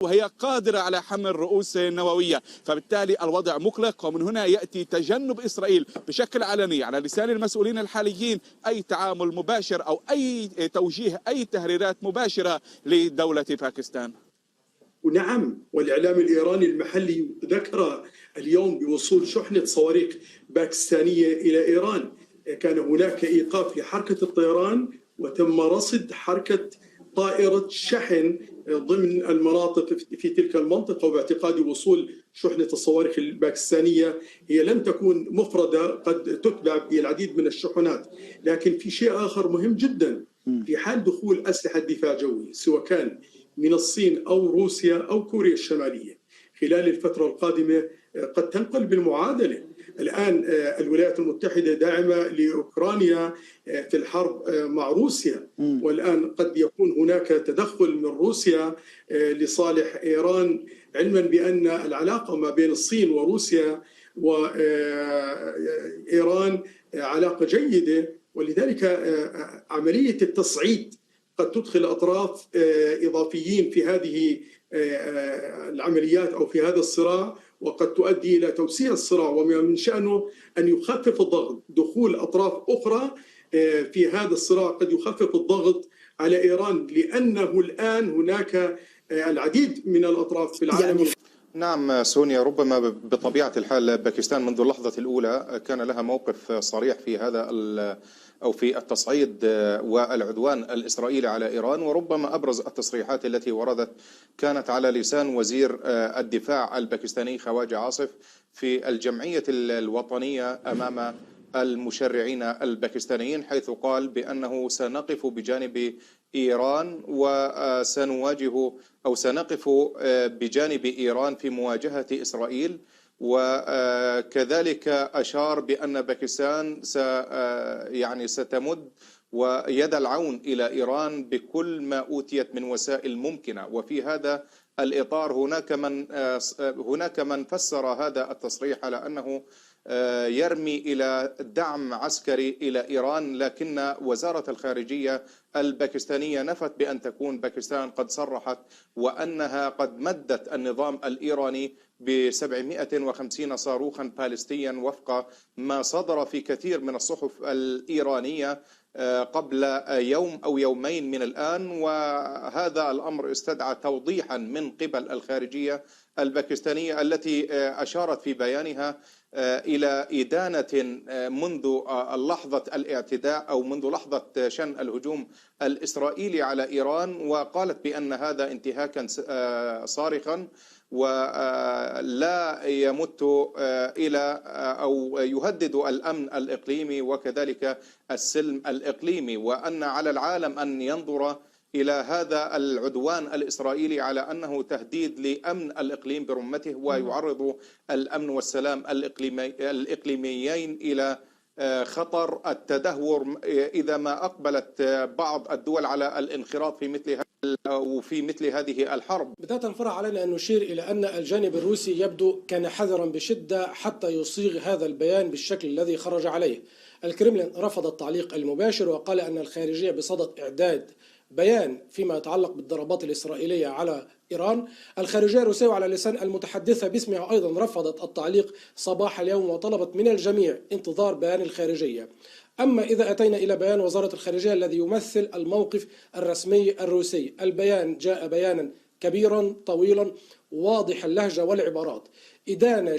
وهي قادرة على حمل رؤوس نووية، فبالتالي الوضع مقلق. ومن هنا يأتي تجنب إسرائيل بشكل علني على لسان المسؤولين الحاليين أي تعامل مباشر أو أي توجيه أي تهريرات مباشرة لدولة باكستان. ونعم، والإعلام الإيراني المحلي ذكر اليوم بوصول شحنة صواريخ باكستانية إلى إيران. كان هناك إيقاف لحركة الطيران وتم رصد حركة طائرة شحن ضمن المناطق في تلك المنطقة، وباعتقاد وصول شحنة الصواريخ الباكستانية هي لن تكون مفردة، قد تتبع بالعديد من الشحنات. لكن في شيء آخر مهم جدا، في حال دخول أسلحة دفاع جوي سواء كان من الصين أو روسيا أو كوريا الشمالية خلال الفترة القادمة قد تنقلب المعادلة. الآن الولايات المتحدة داعمة لأوكرانيا في الحرب مع روسيا، والآن قد يكون هناك تدخل من روسيا لصالح إيران، علما بأن العلاقة ما بين الصين وروسيا وإيران علاقة جيدة، ولذلك عملية التصعيد قد تدخل أطراف إضافيين في هذه العمليات أو في هذا الصراع، وقد تؤدي إلى توسيع الصراع، ومن شأنه أن يخفف الضغط. دخول أطراف أخرى في هذا الصراع قد يخفف الضغط على إيران، لأنه الآن هناك العديد من الأطراف في العالم. نعم سونيا، ربما بطبيعة الحال باكستان منذ اللحظة الأولى كان لها موقف صريح في هذا أو في التصعيد والعدوان الإسرائيلي على إيران، وربما أبرز التصريحات التي وردت كانت على لسان وزير الدفاع الباكستاني خواجة عاصف في الجمعية الوطنية أمام المشرعين الباكستانيين، حيث قال بأنه سنقف بجانب إيران وسنواجه أو سنقف بجانب إيران في مواجهة إسرائيل. وكذلك أشار بأن باكستان ستمد ويد العون إلى إيران بكل ما أوتيت من وسائل ممكنة. وفي هذا الإطار هناك من فسر هذا التصريح على أنه يرمي إلى دعم عسكري إلى إيران، لكن وزارة الخارجية الباكستانية نفت بأن تكون باكستان قد صرحت وأنها قد مدت النظام الإيراني ب750 صاروخا باليستيا وفق ما صدر في كثير من الصحف الإيرانية قبل يوم أو يومين من الآن. وهذا الأمر استدعى توضيحا من قبل الخارجية الباكستانية التي أشارت في بيانها إلى إدانة منذ لحظة الاعتداء أو منذ لحظة شن الهجوم الإسرائيلي على إيران، وقالت بأن هذا انتهاكا صارخا ولا يمت إلى أو يهدد الأمن الإقليمي وكذلك السلم الإقليمي، وأن على العالم أن ينظر إلى هذا العدوان الإسرائيلي على أنه تهديد لأمن الإقليم برمته، ويعرض الأمن والسلام الإقليميين إلى خطر التدهور إذا ما أقبلت بعض الدول على الانخراط في مثل هذه الحرب. بداية فرع علينا أن نشير إلى أن الجانب الروسي يبدو كان حذرا بشدة حتى يصيغ هذا البيان بالشكل الذي خرج عليه. الكرملين رفض التعليق المباشر وقال أن الخارجية بصدد إعداد بيان فيما يتعلق بالضربات الإسرائيلية على إيران. الخارجية الروسية على لسان المتحدثة باسمها أيضا رفضت التعليق صباح اليوم وطلبت من الجميع انتظار بيان الخارجية. أما إذا أتينا إلى بيان وزارة الخارجية الذي يمثل الموقف الرسمي الروسي، البيان جاء بيانا كبيرا طويلا واضح اللهجة والعبارات، إدانة